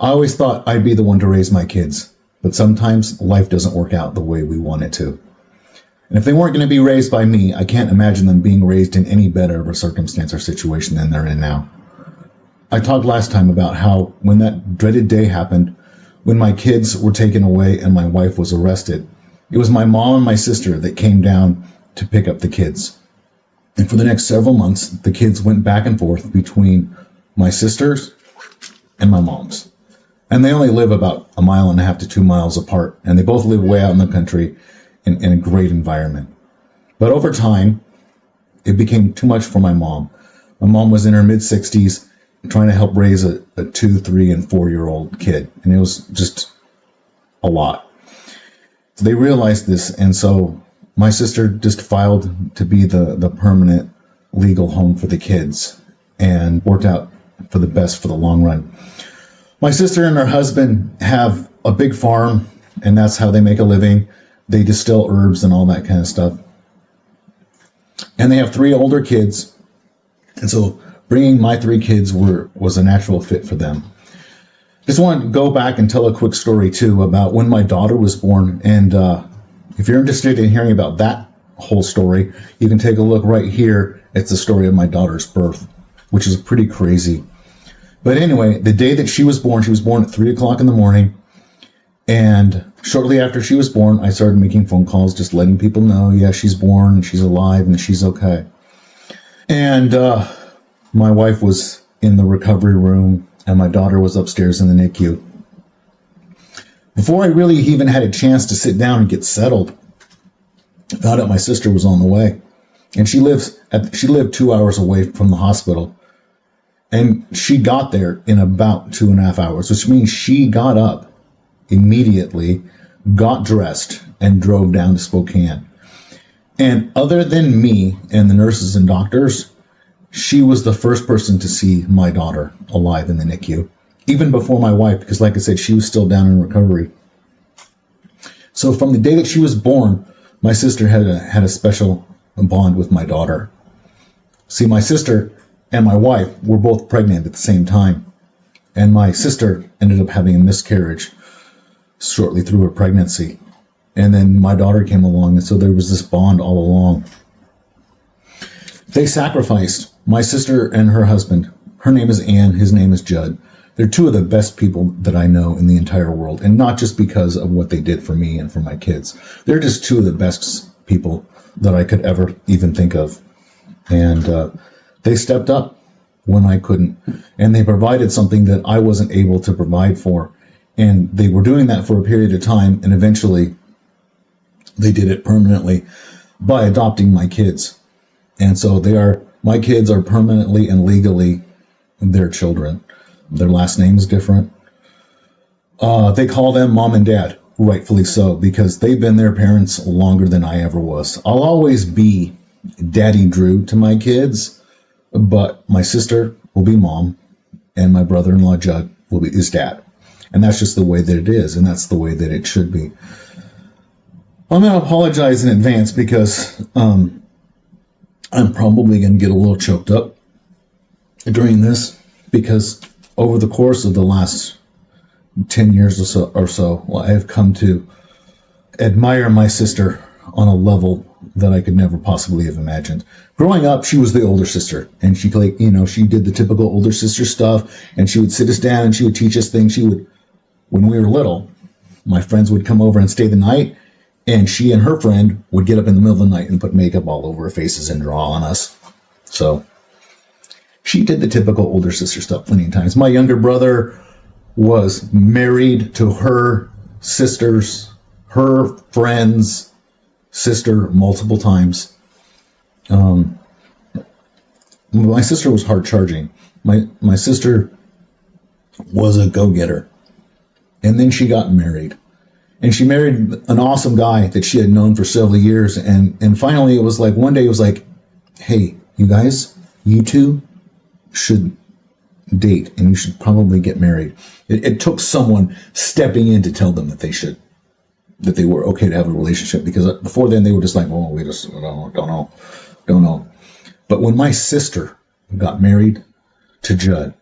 I always thought I'd be the one to raise my kids, but sometimes life doesn't work out the way we want it to. And if they weren't going to be raised by me, I can't imagine them being raised in any better of a circumstance or situation than they're in now. I talked last time about how when that dreaded day happened, when my kids were taken away and my wife was arrested, it was my mom and my sister that came down to pick up the kids. And for the next several months, the kids went back and forth between my sisters and my mom's. And they only live about 1.5 miles to 2 miles apart. And they both live way out in the country in a great environment. But over time, it became too much for my mom. My mom was in her mid-60s trying to help raise a 2, 3, and 4-year-old kid. And it was just a lot. So they realized this. And so my sister just filed to be the permanent legal home for the kids and worked out for the best for the long run. My sister and her husband have a big farm, and that's how they make a living. They distill herbs and all that kind of stuff. And they have 3 older kids. And so bringing my 3 kids was a natural fit for them. Just want to go back and tell a quick story, too, about when my daughter was born. And if you're interested in hearing about that whole story, you can take a look right here. It's the story of my daughter's birth, which is pretty crazy. But anyway, the day that she was born at 3 o'clock in the morning. And shortly after she was born, I started making phone calls, just letting people know, yeah, she's born, she's alive, and she's okay. And my wife was in the recovery room, and my daughter was upstairs in the NICU. Before I really even had a chance to sit down and get settled, I found out my sister was on the way. And she lived 2 hours away from the hospital. And she got there in about 2.5 hours, which means she got up immediately, got dressed, and drove down to Spokane. And other than me and the nurses and doctors, she was the first person to see my daughter alive in the NICU, even before my wife, because like I said, she was still down in recovery. So from the day that she was born, my sister had a special bond with my daughter. See, my sister and my wife were both pregnant at the same time. And my sister ended up having a miscarriage shortly through her pregnancy. And then my daughter came along, and so there was this bond all along. They sacrificed my sister and her husband. Her name is Ann, his name is Judd. They're 2 of the best people that I know in the entire world, and not just because of what they did for me and for my kids. They're just 2 of the best people that I could ever even think of. And they stepped up when I couldn't, and they provided something that I wasn't able to provide for. And they were doing that for a period of time, and eventually they did it permanently by adopting my kids. And so my kids are permanently and legally their children. Their last name is different. They call them mom and dad, rightfully so, because they've been their parents longer than I ever was. I'll always be Daddy Drew to my kids, but my sister will be mom, and my brother-in-law Judd is dad. And that's just the way that it is, and that's the way that it should be. I'm going to apologize in advance because I'm probably going to get a little choked up during this, because over the course of the last 10 years or so, well, I have come to admire my sister on a level that I could never possibly have imagined. Growing up, she was the older sister, and she did the typical older sister stuff, and she would sit us down and she would teach us things. When we were little, my friends would come over and stay the night, and she and her friend would get up in the middle of the night and put makeup all over her faces and draw on us. So she did the typical older sister stuff plenty of times. My younger brother was married to her friend's sister multiple times. My sister was hard charging. My sister was a go-getter. And then she got married. And she married an awesome guy that she had known for several years. And finally it was like, one day it was like, hey, you guys, you 2 should date, and you should probably get married. It took someone stepping in to tell them that they were okay to have a relationship, because before then they were just like, oh, we just don't know. But when my sister got married to Judd,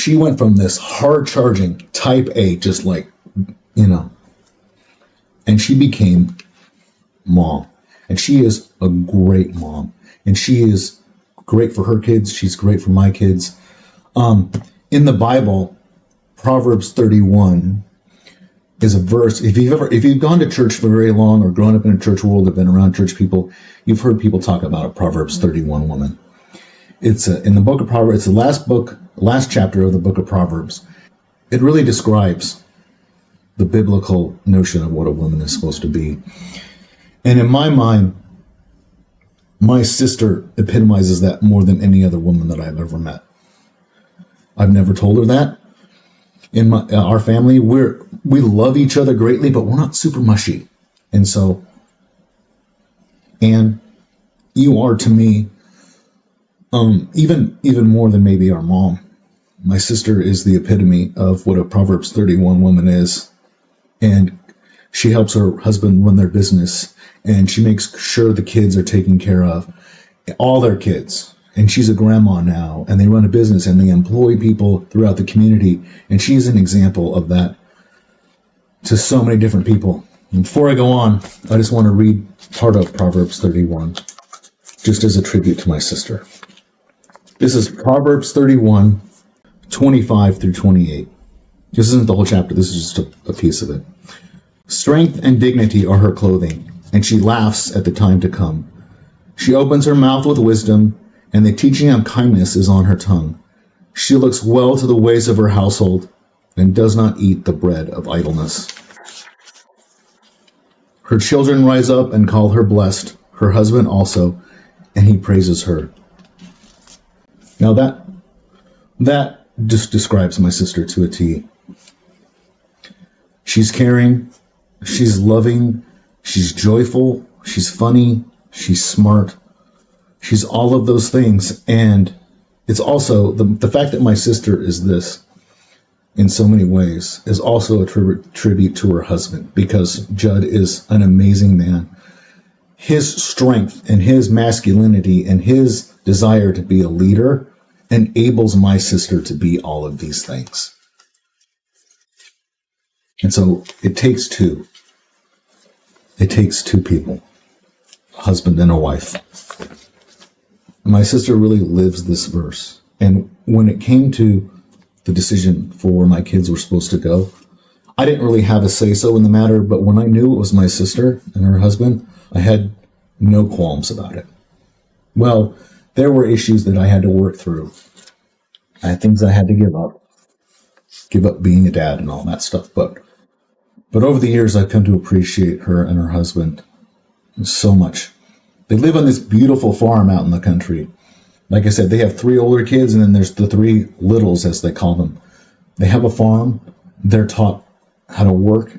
She went from this hard-charging type A, just like, and she became mom. And she is a great mom. And she is great for her kids. She's great for my kids. In the Bible, Proverbs 31 is a verse. If you've gone to church for very long or grown up in a church world or been around church people, you've heard people talk about a Proverbs 31 woman. It's in the book of Proverbs. It's the last chapter of the book of Proverbs. It really describes the biblical notion of what a woman is supposed to be. And in my mind, my sister epitomizes that more than any other woman that I've ever met. I've never told her that. In our family, we love each other greatly, but we're not super mushy. And so, Anne, you are to me, even more than maybe our mom. My sister is the epitome of what a Proverbs 31 woman is. And she helps her husband run their business, and she makes sure the kids are taken care of, all their kids. And she's a grandma now, and they run a business, and they employ people throughout the community. And she's an example of that to so many different people. And before I go on, I just want to read part of Proverbs 31, just as a tribute to my sister. This is Proverbs 31, 25 through 28. This isn't the whole chapter. This is just a piece of it. Strength and dignity are her clothing, and she laughs at the time to come. She opens her mouth with wisdom, and the teaching of kindness is on her tongue. She looks well to the ways of her household, and does not eat the bread of idleness. Her children rise up and call her blessed, her husband also, and he praises her. Now that just describes my sister to a T. She's caring, she's loving, she's joyful, she's funny, she's smart. She's all of those things. And it's also the fact that my sister is this in so many ways is also a tribute to her husband, because Judd is an amazing man. His strength and his masculinity and his desire to be a leader enables my sister to be all of these things. And so it takes two. It takes two people, a husband and a wife. My sister really lives this verse. And when it came to the decision for where my kids were supposed to go, I didn't really have a say-so in the matter, but when I knew it was my sister and her husband, I had no qualms about it. Well, there were issues that I had to work through. I had things I had to give up being a dad and all that stuff. But over the years, I've come to appreciate her and her husband so much. They live on this beautiful farm out in the country. Like I said, they have 3 older kids, and then there's the 3 littles, as they call them. They have a farm. They're taught how to work.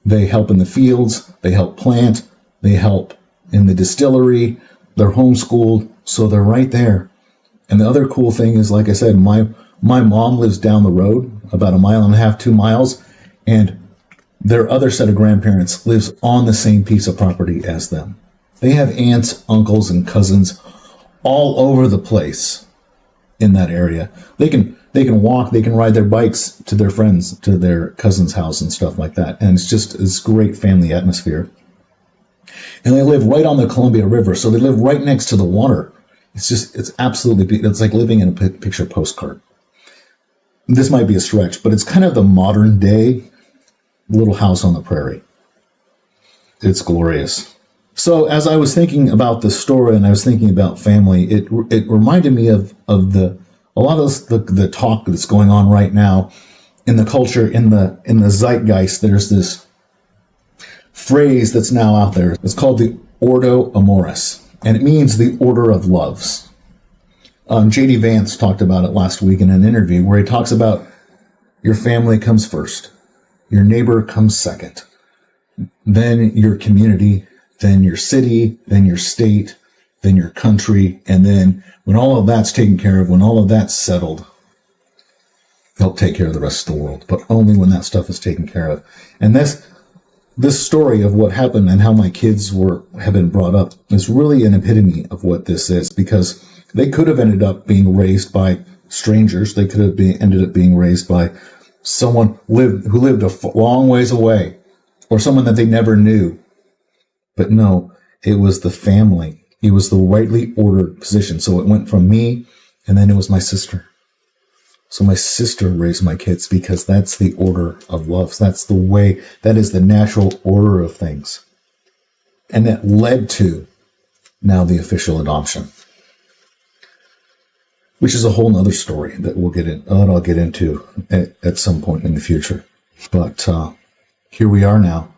They help in the fields. They help plant. They help in the distillery. They're homeschooled, so they're right there. And the other cool thing is, like I said, my mom lives down the road, about 1.5 miles, 2 miles, and their other set of grandparents lives on the same piece of property as them. They have aunts, uncles, and cousins all over the place in that area. They can walk, they can ride their bikes to their friends, to their cousin's house and stuff like that. And it's great family atmosphere. And they live right on the Columbia River, so they live right next to the water. It's absolutely beautiful. It's like living in a picture postcard. This might be a stretch, but it's kind of the modern day Little House on the Prairie. It's glorious. So as I was thinking about this story and I was thinking about family, it reminded me of a lot of the talk that's going on right now in the culture, in the zeitgeist. There's this phrase that's now out there. It's called the Ordo Amoris, and it means the order of loves. J.D. Vance talked about it last week in an interview where he talks about your family comes first, your neighbor comes second, then your community, then your city, then your state, then your country, and then when all of that's taken care of, when all of that's settled, help take care of the rest of the world, but only when that stuff is taken care of. And this story of what happened and how my kids have been brought up is really an epitome of what this is, because they could have ended up being raised by strangers. They could have ended up being raised by someone who lived a long ways away, or someone that they never knew. But no, it was the family. It was the rightly ordered position. So it went from me, and then it was my sister. So my sister raised my kids because that's the order of love. That's the way, that is the natural order of things. And that led to now the official adoption, which is a whole nother story that I'll get into at some point in the future. But here we are now,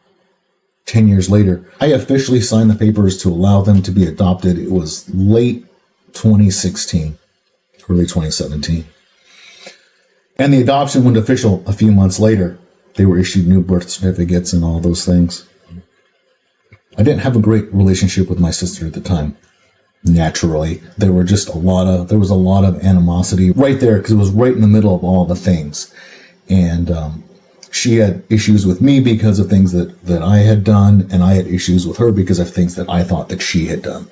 10 years later. I officially signed the papers to allow them to be adopted. It was late 2016, early 2017. And the adoption went official a few months later. They were issued new birth certificates and all those things. I didn't have a great relationship with my sister at the time. Naturally, there was a lot of animosity right there because it was right in the middle of all the things. And she had issues with me because of things that I had done, and I had issues with her because of things that I thought that she had done.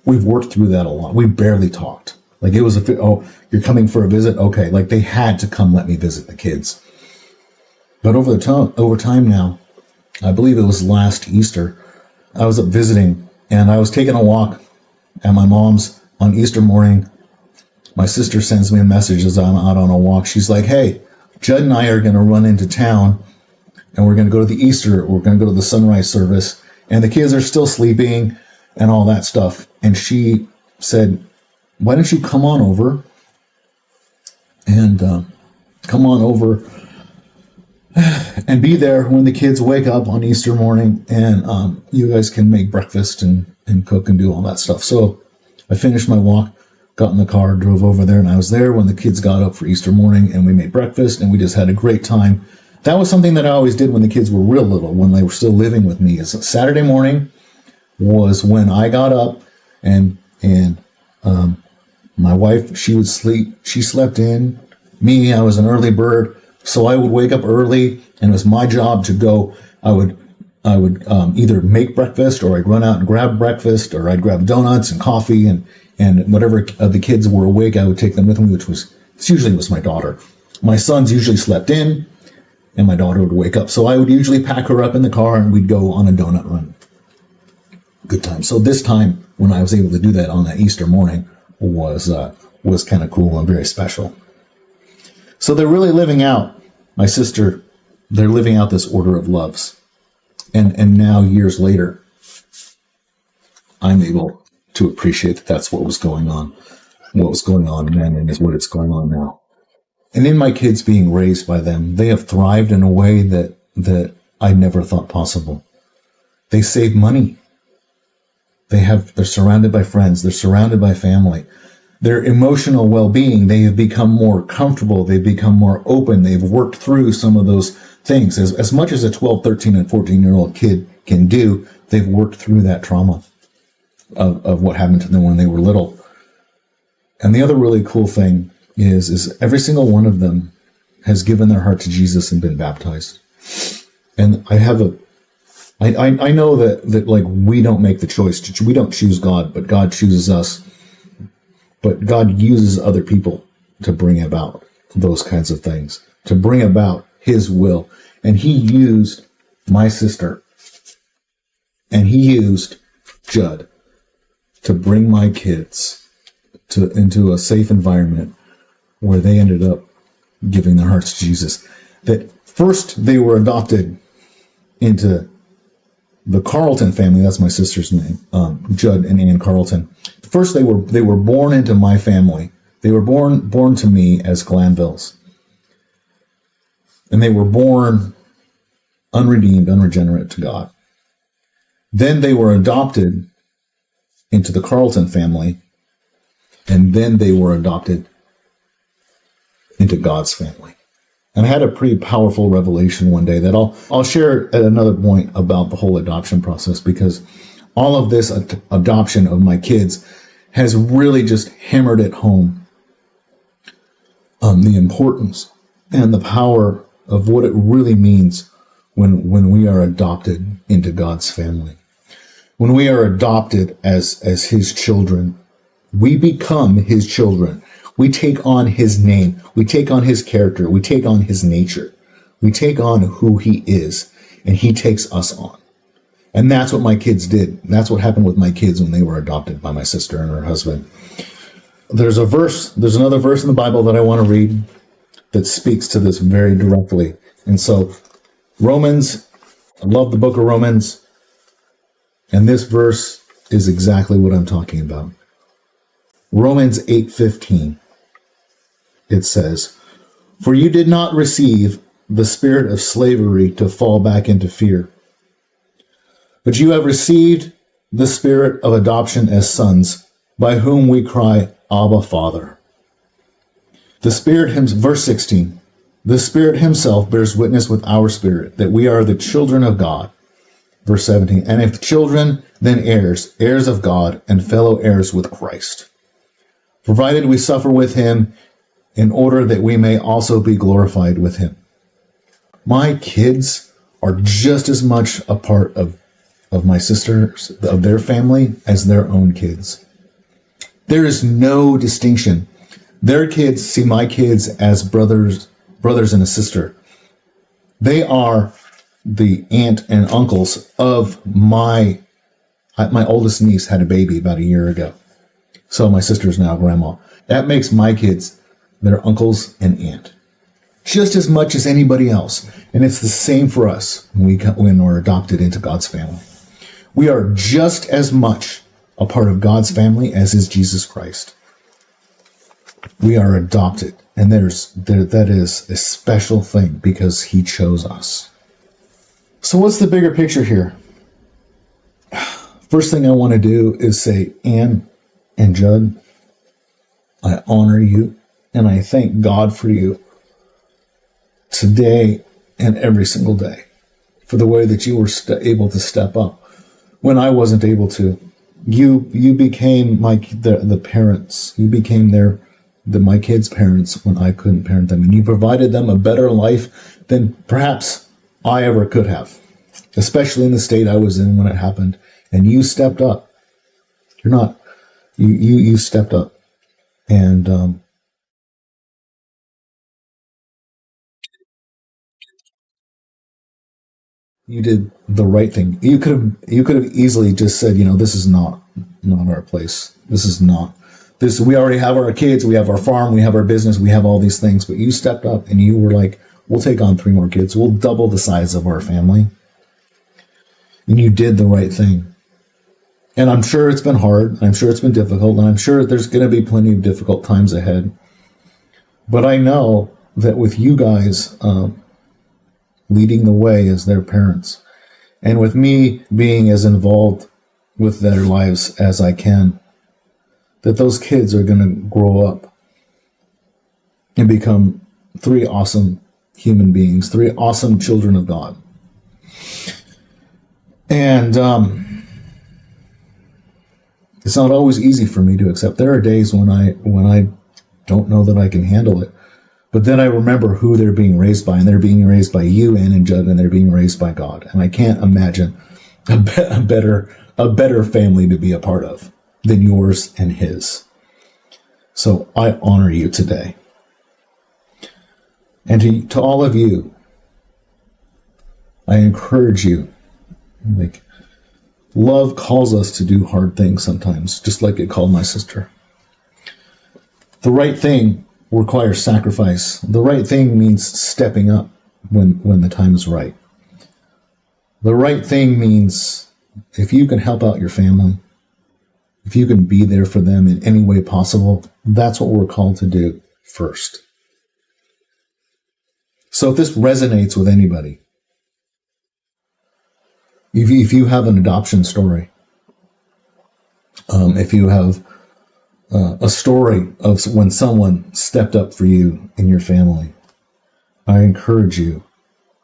We've worked through that a lot. We barely talked. Like it was you're coming for a visit? Okay. Like they had to come let me visit the kids. But over time now, I believe it was last Easter, I was up visiting and I was taking a walk at my mom's on Easter morning. My sister sends me a message as I'm out on a walk. She's like, hey, Judd and I are going to run into town and we're going to go to we're going to go to the sunrise service, and the kids are still sleeping and all that stuff. And she said, why don't you come on over and and be there when the kids wake up on Easter morning, and you guys can make breakfast and cook and do all that stuff. So I finished my walk, got in the car, drove over there, and I was there when the kids got up for Easter morning, and we made breakfast, and we just had a great time. That was something that I always did when the kids were real little, when they were still living with me. Is Saturday morning was when I got up, and my wife, she would sleep. She slept in. Me, I was an early bird, so I would wake up early, and it was my job to go. I would either make breakfast, or I'd run out and grab breakfast, or I'd grab donuts and coffee, and whatever the kids were awake, I would take them with me, which usually was my daughter. My sons usually slept in, and my daughter would wake up. So I would usually pack her up in the car, and we'd go on a donut run. Good time. So this time, when I was able to do that on that Easter morning, was kind of cool and very special. So they're really living out, my sister, they're living out this order of loves. And now, years later, I'm able to appreciate that that's what was going on. What was going on then and is what it's going on now. And in my kids being raised by them, they have thrived in a way that I never thought possible. They save money. They're surrounded by friends. They're surrounded by family. Their emotional well-being, they have become more comfortable. They've become more open. They've worked through some of those things. As much as a 12, 13, and 14-year-old kid can do, they've worked through that trauma of what happened to them when they were little. And the other really cool thing is every single one of them has given their heart to Jesus and been baptized. And I know that like we don't make the choice. We don't choose God, but God chooses us. But God uses other people to bring about those kinds of things, to bring about his will. And he used my sister, and he used Judd to bring my kids into a safe environment where they ended up giving their hearts to Jesus. That first they were adopted into the Carlton family. That's my sister's name, Judd and Ann Carlton. First, they were born into my family. They were born to me as Glanvilles. And they were born unredeemed, unregenerate to God. Then they were adopted into the Carlton family. And then they were adopted into God's family. And I had a pretty powerful revelation one day that I'll share at another point about the whole adoption process, because all of this adoption of my kids has really just hammered it home the importance and the power of what it really means when we are adopted into God's family. When we are adopted as his children, we become his children. We take on his name. We take on his character. We take on his nature. We take on who he is, and he takes us on. And that's what my kids did. That's what happened with my kids when they were adopted by my sister and her husband. There's another verse in the Bible that I want to read that speaks to this very directly. And so Romans, I love the book of Romans, and this verse is exactly what I'm talking about. Romans 8:15. It says, "For you did not receive the spirit of slavery to fall back into fear, but you have received the spirit of adoption as sons, by whom we cry, Abba, Father." Verse 16, "The Spirit himself bears witness with our spirit that we are the children of God." Verse 17, "And if children, then heirs, heirs of God, and fellow heirs with Christ, provided we suffer with him, in order that we may also be glorified with him." My kids are just as much a part of my sisters, of their family, as their own kids. There is no distinction. Their kids see my kids as brothers and a sister. They are the aunt and uncles of my oldest niece had a baby about a year ago. So my sister's now grandma. That makes my kids their uncles and aunt, just as much as anybody else. And it's the same for us when we're adopted into God's family. We are just as much a part of God's family as is Jesus Christ. We are adopted, and that is a special thing because he chose us. So what's the bigger picture here? First thing I want to do is say, Anne and Judd, I honor you, and I thank God for you today and every single day for the way that you were able to step up when I wasn't able to. You became the parents. You became my kids' parents when I couldn't parent them, and you provided them a better life than perhaps I ever could have, especially in the state I was in when it happened. And you stepped up. You stepped up, and you did the right thing. You could have easily just said, this is not our place. This is not this. We already have our kids. We have our farm. We have our business. We have all these things. But you stepped up and you were like, we'll take on 3 more kids. We'll double the size of our family. And you did the right thing. And I'm sure it's been hard. I'm sure it's been difficult. And I'm sure there's going to be plenty of difficult times ahead. But I know that with you guys leading the way as their parents, and with me being as involved with their lives as I can, that those kids are going to grow up and become 3 awesome human beings, 3 awesome children of God. And it's not always easy for me to accept. There are days when I don't know that I can handle it. But then I remember who they're being raised by, and they're being raised by you, Ann and Judd, and they're being raised by God. And I can't imagine a better family to be a part of than yours and his. So I honor you today. And to all of you, I encourage you. Like, love calls us to do hard things sometimes, just like it called my sister. The right thing requires sacrifice. The right thing means stepping up when the time is right. The right thing means if you can help out your family, if you can be there for them in any way possible, that's what we're called to do first. So if this resonates with anybody, if you have an adoption story, if you have a story of when someone stepped up for you in your family, I encourage you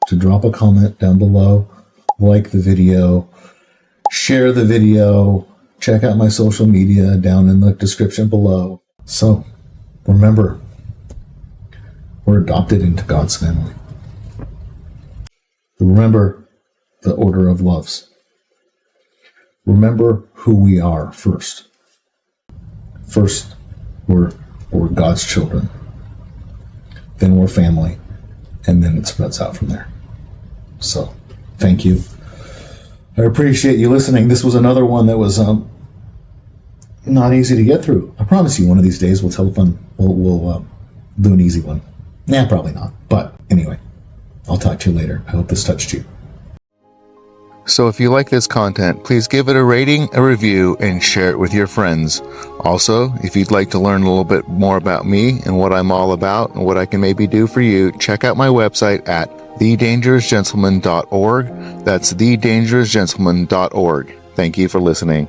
to drop a comment down below, like the video, share the video, check out my social media down in the description below. So remember, we're adopted into God's family. Remember the order of loves. Remember who we are first. First, we're we're God's children, then we're family, and then it spreads out from there. So, thank you. I appreciate you listening. This was another one that was not easy to get through. I promise you, one of these days we'll do an easy one. Nah, probably not. But anyway, I'll talk to you later. I hope this touched you. So if you like this content, please give it a rating, a review, and share it with your friends. Also, if you'd like to learn a little bit more about me and what I'm all about and what I can maybe do for you, check out my website at thedangerousgentleman.org. That's thedangerousgentleman.org. Thank you for listening.